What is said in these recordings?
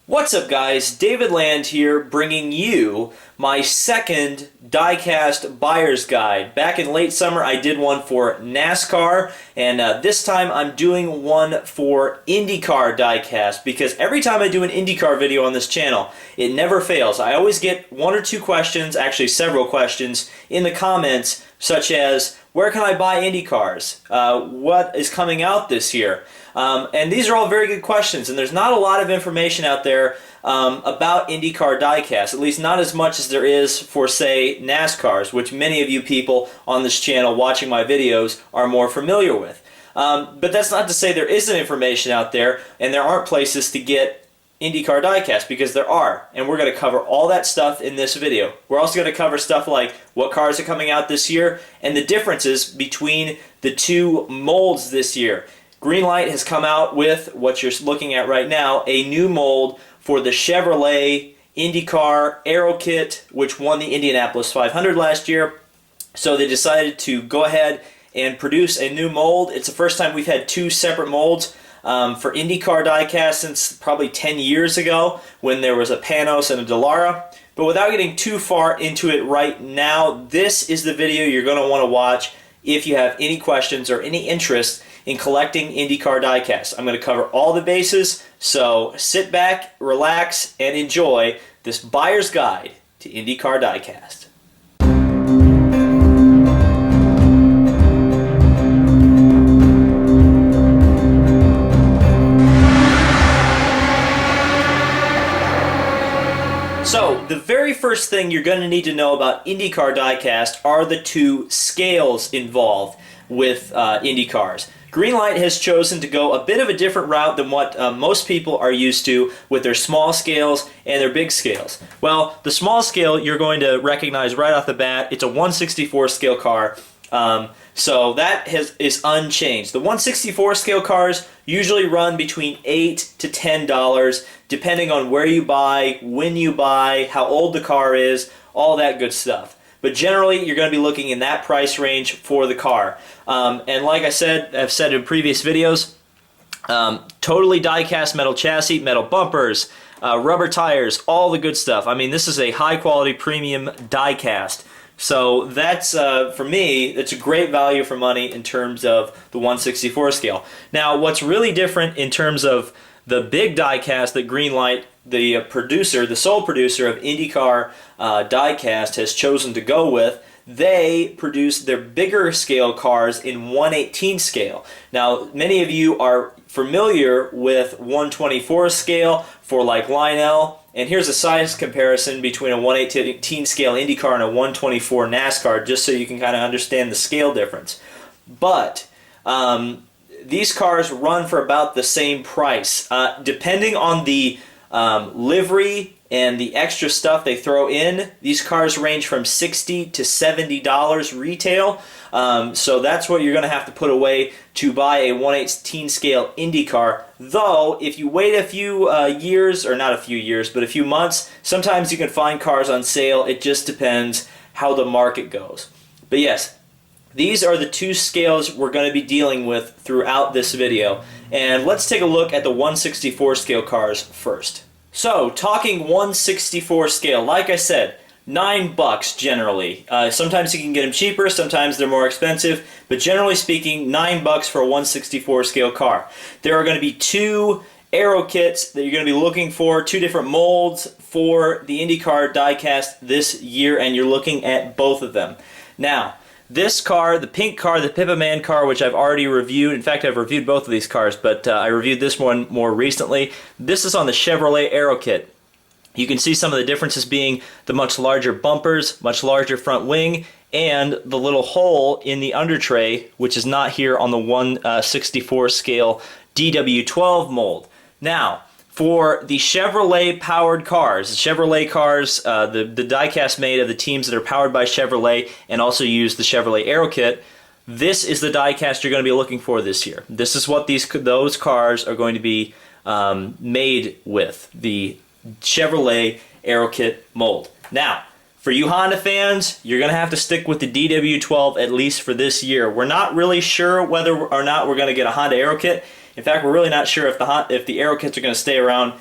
What's up, guys? David Land here, bringing you my second Diecast buyer's guide. Back in late summer I did one for NASCAR, and this time I'm doing one for IndyCar Diecast, because every time I do an IndyCar video on this channel, it never fails. I always get one or two questions, actually several questions, in the comments, such as, where can I buy Indy cars? What is coming out this year? And these are all very good questions, and there's not a lot of information out there about IndyCar Diecast, at least not as much as there is for, say, NASCARs, which many of you people on this channel watching my videos are more familiar with. But that's not to say there isn't information out there, and there aren't places to get IndyCar Diecast, because there are, and we're going to cover all that stuff in this video. We're also going to cover stuff like what cars are coming out this year and the differences between the two molds this year. Greenlight has come out with, what you're looking at right now, a new mold for the Chevrolet IndyCar Aero Kit, which won the Indianapolis 500 last year. So they decided to go ahead and produce a new mold. It's the first time we've had two separate molds for IndyCar Diecast since probably 10 years ago, when there was a Panos and a Dallara. But without getting too far into it right now, this is the video you're going to want to watch if you have any questions or any interest in collecting IndyCar Diecast. I'm going to cover all the bases, so sit back, relax, and enjoy this buyer's guide to IndyCar Diecast. So, the very first thing you're going to need to know about IndyCar Diecast are the two scales involved with IndyCars. Greenlight has chosen to go a bit of a different route than what most people are used to with their small scales and their big scales. Well, the small scale you're going to recognize right off the bat. It's a 1/64 scale car. So that is unchanged. The 1/64 scale cars usually run between $8 to $10, depending on where you buy, when you buy, how old the car is, all that good stuff. But generally, you're going to be looking in that price range for the car. And like I've said in previous videos, totally die-cast metal chassis, metal bumpers, rubber tires, all the good stuff. I mean, this is a high-quality premium die-cast. So that's, for me, it's a great value for money in terms of the 1/64 scale. Now, what's really different in terms of the big die-cast that Greenlight, the producer, the sole producer of IndyCar Diecast, has chosen to go with, they produce their bigger scale cars in 1/18 scale. Now, many of you are familiar with 1/24 scale for like Lionel, and here's a size comparison between a 1/18 scale IndyCar and a 1/24 NASCAR, just so you can kind of understand the scale difference. But these cars run for about the same price. Depending on the livery and the extra stuff they throw in, these cars range from $60 to $70 retail. So that's what you're going to have to put away to buy a 1/18 scale IndyCar. Though, if you wait a few years, or not a few years, but a few months, sometimes you can find cars on sale. It just depends how the market goes. But yes, these are the two scales we're going to be dealing with throughout this video. And let's take a look at the 1/64 scale cars first. So, talking 1/64 scale, like I said, $9 generally. Sometimes you can get them cheaper, sometimes they're more expensive, but generally speaking, $9 for a 1/64 scale car. There are going to be two Aero Kits that you're going to be looking for, two different molds for the IndyCar Diecast this year, and you're looking at both of them. Now, this car, the pink car, the Pippa Man car, which I've already reviewed. In fact, I've reviewed both of these cars, but I reviewed this one more recently. This is on the Chevrolet Aero Kit. You can see some of the differences being the much larger bumpers, much larger front wing, and the little hole in the under tray, which is not here on the 1/64 scale DW12 mold. Now, for the Chevrolet powered cars, the Chevrolet cars, the diecast made of the teams that are powered by Chevrolet and also use the Chevrolet Aero Kit, this is the diecast you're going to be looking for this year. This is what those cars are going to be made with, the Chevrolet Aero Kit mold. Now, for you Honda fans, you're going to have to stick with the DW12 at least for this year. We're not really sure whether or not we're going to get a Honda Aero Kit. In fact, we're really not sure if the Aero Kits are going to stay around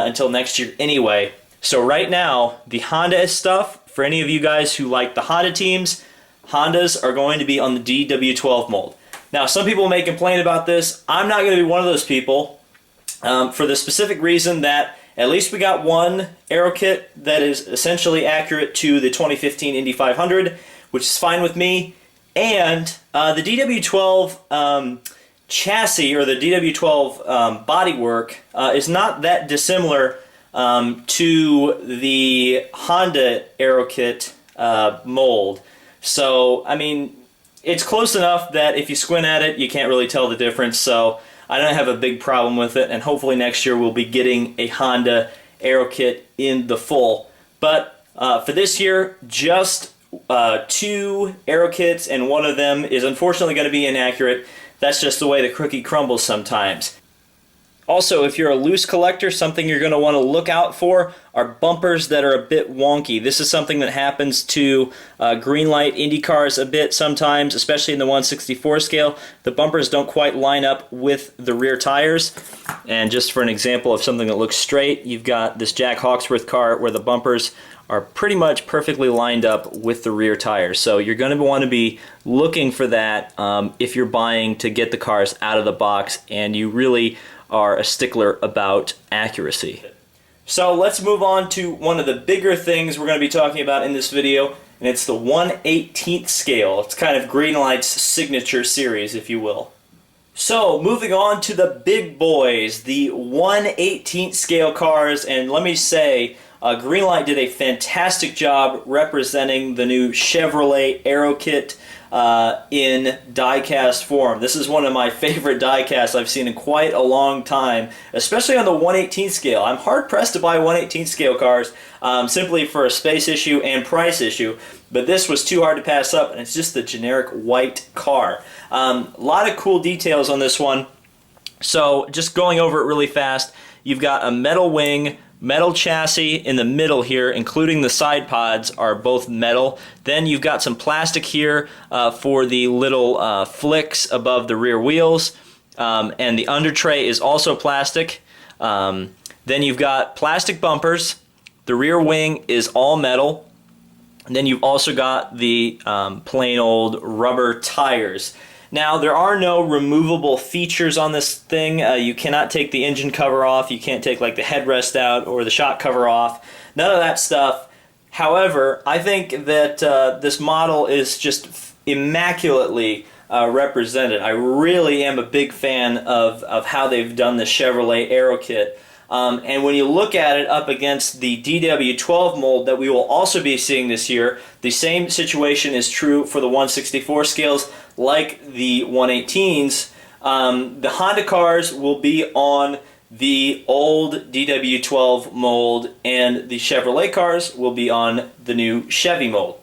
until next year anyway. So right now, the Honda stuff, for any of you guys who like the Honda teams, Hondas are going to be on the DW12 mold. Now, some people may complain about this. I'm not going to be one of those people, for the specific reason that at least we got one Aero Kit that is essentially accurate to the 2015 Indy 500, which is fine with me. And the DW12 chassis, or the DW12 bodywork, is not that dissimilar to the Honda Aero Kit mold. So, I mean, it's close enough that if you squint at it, you can't really tell the difference. So I don't have a big problem with it, and hopefully next year we'll be getting a Honda Aero Kit in the full. But for this year, just 2 Aero Kits, and one of them is unfortunately going to be inaccurate. That's just the way the cookie crumbles sometimes. Also, if you're a loose collector, something you're going to want to look out for are bumpers that are a bit wonky. This is something that happens to Greenlight IndyCars a bit sometimes, especially in the 1/64 scale. The bumpers don't quite line up with the rear tires. And just for an example of something that looks straight, you've got this Jack Hawksworth car where the bumpers are pretty much perfectly lined up with the rear tires. So you're going to want to be looking for that if you're buying to get the cars out of the box and you really are a stickler about accuracy. So let's move on to one of the bigger things we're going to be talking about in this video, and it's the 1/18th scale. It's kind of Greenlight's signature series, if you will. So moving on to the big boys, the 1/18th scale cars, and let me say, Greenlight did a fantastic job representing the new Chevrolet Aero Kit in diecast form. This is one of my favorite diecasts I've seen in quite a long time, especially on the 1/18th scale. I'm hard pressed to buy 1/18th scale cars simply for a space issue and price issue, but this was too hard to pass up, and it's just the generic white car. A lot of cool details on this one. So just going over it really fast, you've got a metal wing, metal chassis in the middle here, including the side pods are both metal. Then you've got some plastic here for the little flicks above the rear wheels, and the under tray is also plastic. Then you've got plastic bumpers. The rear wing is all metal. And then you've also got the plain old rubber tires. Now, there are no removable features on this thing. You cannot take the engine cover off. You can't take like the headrest out or the shock cover off. None of that stuff. However, I think that this model is just immaculately represented. I really am a big fan of how they've done the Chevrolet Aero Kit. And when you look at it up against the DW12 mold that we will also be seeing this year, the same situation is true for the 1/64 scales like the 1/18s. The Honda cars will be on the old DW12 mold, and the Chevrolet cars will be on the new Chevy mold.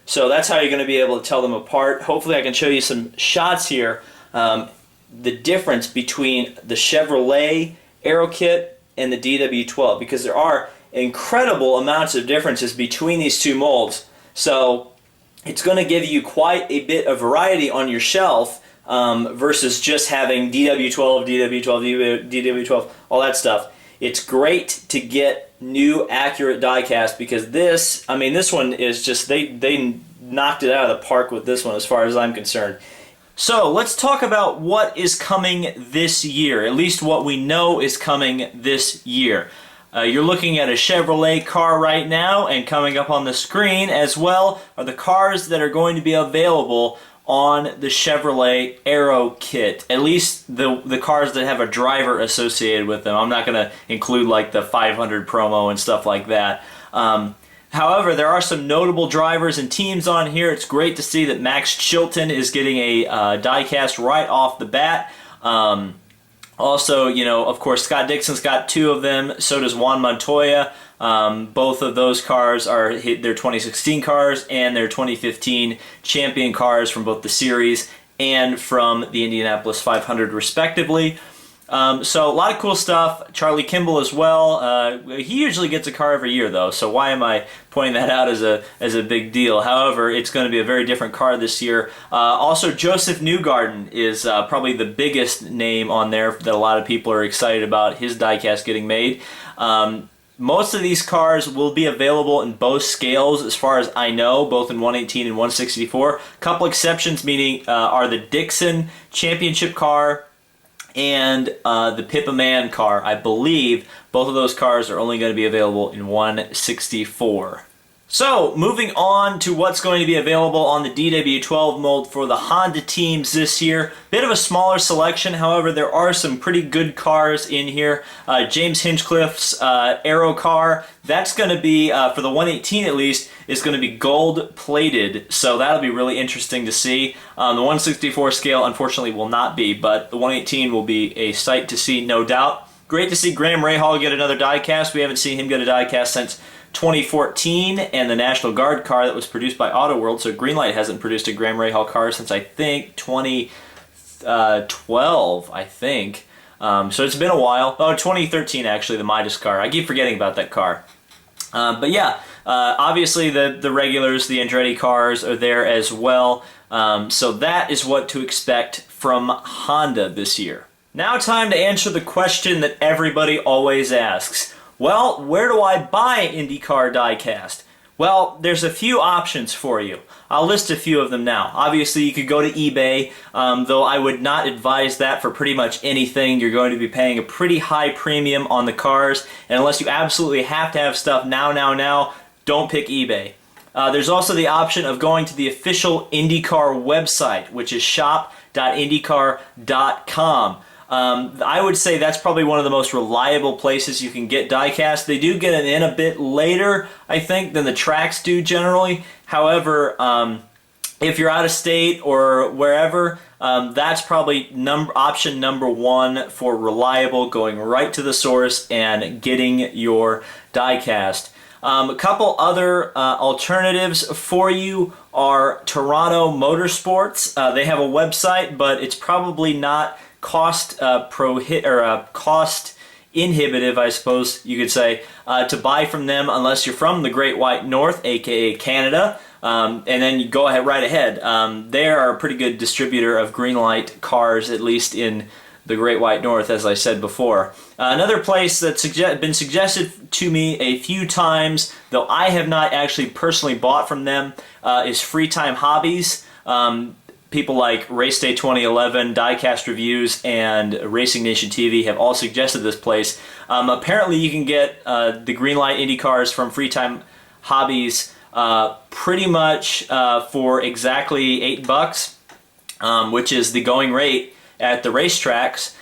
So that's how you're going to be able to tell them apart. Hopefully I can show you some shots here. The difference between the Chevrolet Aero Kit and the DW12, because there are incredible amounts of differences between these two molds. So it's going to give you quite a bit of variety on your shelf versus just having DW12, DW12, DW12, all that stuff. It's great to get new accurate diecast because this, I mean, this one is just, they knocked it out of the park with this one as far as I'm concerned. So let's talk about what is coming this year, at least what we know is coming this year. You're looking at a Chevrolet car right now, and coming up on the screen as well are the cars that are going to be available on the Chevrolet Aero Kit, at least the cars that have a driver associated with them. I'm not going to include like the 500 promo and stuff like that. However, there are some notable drivers and teams on here. It's great to see that Max Chilton is getting a diecast right off the bat. Also, you know, of course, Scott Dixon's got 2 of them. So does Juan Montoya. Both of those cars are their 2016 cars and their 2015 champion cars from both the series and from the Indianapolis 500, respectively. So a lot of cool stuff. Charlie Kimball as well. He usually gets a car every year though, so why am I pointing that out as a big deal? However, it's going to be a very different car this year. Also, Joseph Newgarden is probably the biggest name on there that a lot of people are excited about his diecast getting made. Most of these cars will be available in both scales as far as I know, both in 118 and 164. Couple exceptions meaning are the Dixon Championship car and the Pippa Man car. I believe both of those cars are only going to be available in 164. So, moving on to what's going to be available on the DW12 mold for the Honda teams this year. Bit of a smaller selection, however, there are some pretty good cars in here. James Hinchcliffe's Aero car, that's going to be, for the 118 at least, is going to be gold plated, so that'll be really interesting to see. The 164 scale, unfortunately, will not be, but the 118 will be a sight to see, no doubt. Great to see Graham Rahal get another diecast. We haven't seen him get a diecast since 2014, and the National Guard car that was produced by Auto World, so Greenlight hasn't produced a Graham Rahal car since I think 2012, I think. So it's been a while. Oh, 2013 actually, the Midas car. I keep forgetting about that car. But yeah, obviously the regulars, the Andretti cars are there as well. So that is what to expect from Honda this year. Now time to answer the question that everybody always asks. Well, where do I buy an IndyCar diecast? Well, there's a few options for you. I'll list a few of them now. Obviously, you could go to eBay, though I would not advise that for pretty much anything. You're going to be paying a pretty high premium on the cars, and unless you absolutely have to have stuff now, don't pick eBay. There's also the option of going to the official IndyCar website, which is shop.indycar.com. I would say that's probably one of the most reliable places you can get diecast. They do get it in a bit later, I think, than the tracks do generally. However, if you're out of state or wherever, that's probably option number one for reliable, going right to the source and getting your diecast. A couple other alternatives for you are Toronto Motorsports. They have a website, but it's probably not cost inhibitive, I suppose you could say, to buy from them unless you're from the Great White North, aka Canada, and then you go right ahead. They are a pretty good distributor of Greenlight cars, at least in the Great White North, as I said before. Another place that's been suggested to me a few times, though I have not actually personally bought from them, is Freetime Hobbies. People like Race Day 2011, Diecast Reviews, and Racing Nation TV have all suggested this place. Apparently you can get the Greenlight Indy cars from Freetime Hobbies pretty much for exactly $8, which is the going rate at the racetracks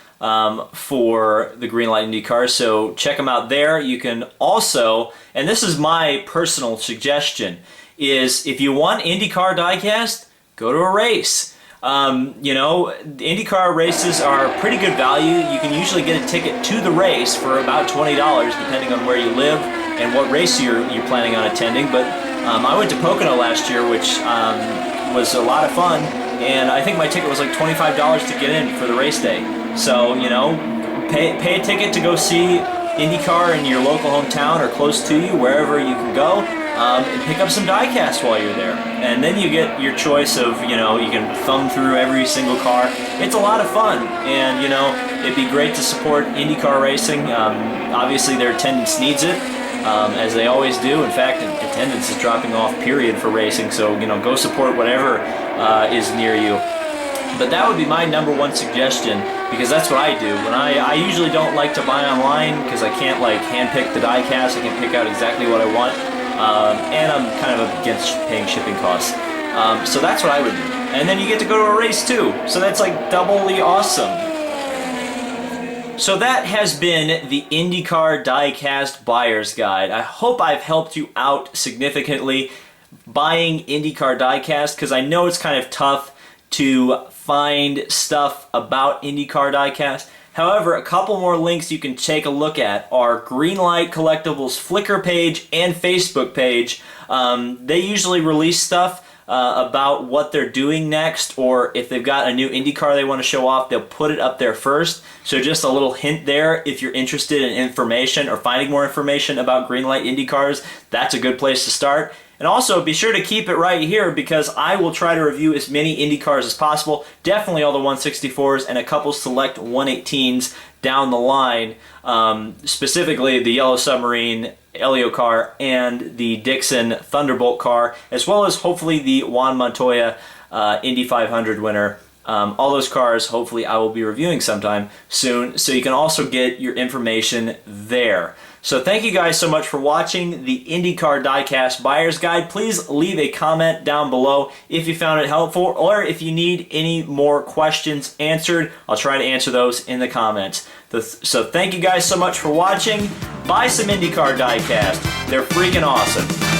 for the Greenlight Indy cars. So check them out there. You can also, and this is my personal suggestion, is if you want IndyCar diecast, go to a race. You know, IndyCar races are pretty good value. You can usually get a ticket to the race for about $20, depending on where you live and what race you're planning on attending. But I went to Pocono last year, which was a lot of fun, and I think my ticket was like $25 to get in for the race day. So, you know, pay a ticket to go see IndyCar in your local hometown or close to you, wherever you can go. And pick up some diecast while you're there. And then you get your choice of, you know, you can thumb through every single car. It's a lot of fun, and, you know, it'd be great to support IndyCar racing. Obviously their attendance needs it, as they always do. In fact, attendance is dropping off, period, for racing, so, you know, go support whatever is near you. But that would be my number one suggestion, because that's what I do. When I usually don't like to buy online, because I can't, like, handpick the diecast. I can pick out exactly what I want. And I'm kind of against paying shipping costs. So that's what I would do. And then you get to go to a race too. So that's like doubly awesome. So that has been the IndyCar Diecast Buyer's Guide. I hope I've helped you out significantly buying IndyCar Diecast, because I know it's kind of tough to find stuff about IndyCar Diecast. However, a couple more links you can take a look at are Greenlight Collectibles Flickr page and Facebook page. They usually release stuff about what they're doing next, or if they've got a new Indy car they want to show off, they'll put it up there first. So just a little hint there, if you're interested in information or finding more information about Greenlight Indy cars, that's a good place to start. And also, be sure to keep it right here, because I will try to review as many Indy cars as possible. Definitely all the 164s and a couple select 118s down the line. Specifically the Yellow Submarine Elio car and the Dixon Thunderbolt car, as well as hopefully the Juan Montoya Indy 500 winner. All those cars, hopefully, I will be reviewing sometime soon, so you can also get your information there. So thank you guys so much for watching the IndyCar Diecast Buyer's Guide. Please leave a comment down below if you found it helpful, or if you need any more questions answered. I'll try to answer those in the comments. So thank you guys so much for watching. Buy some IndyCar Diecast. They're freaking awesome.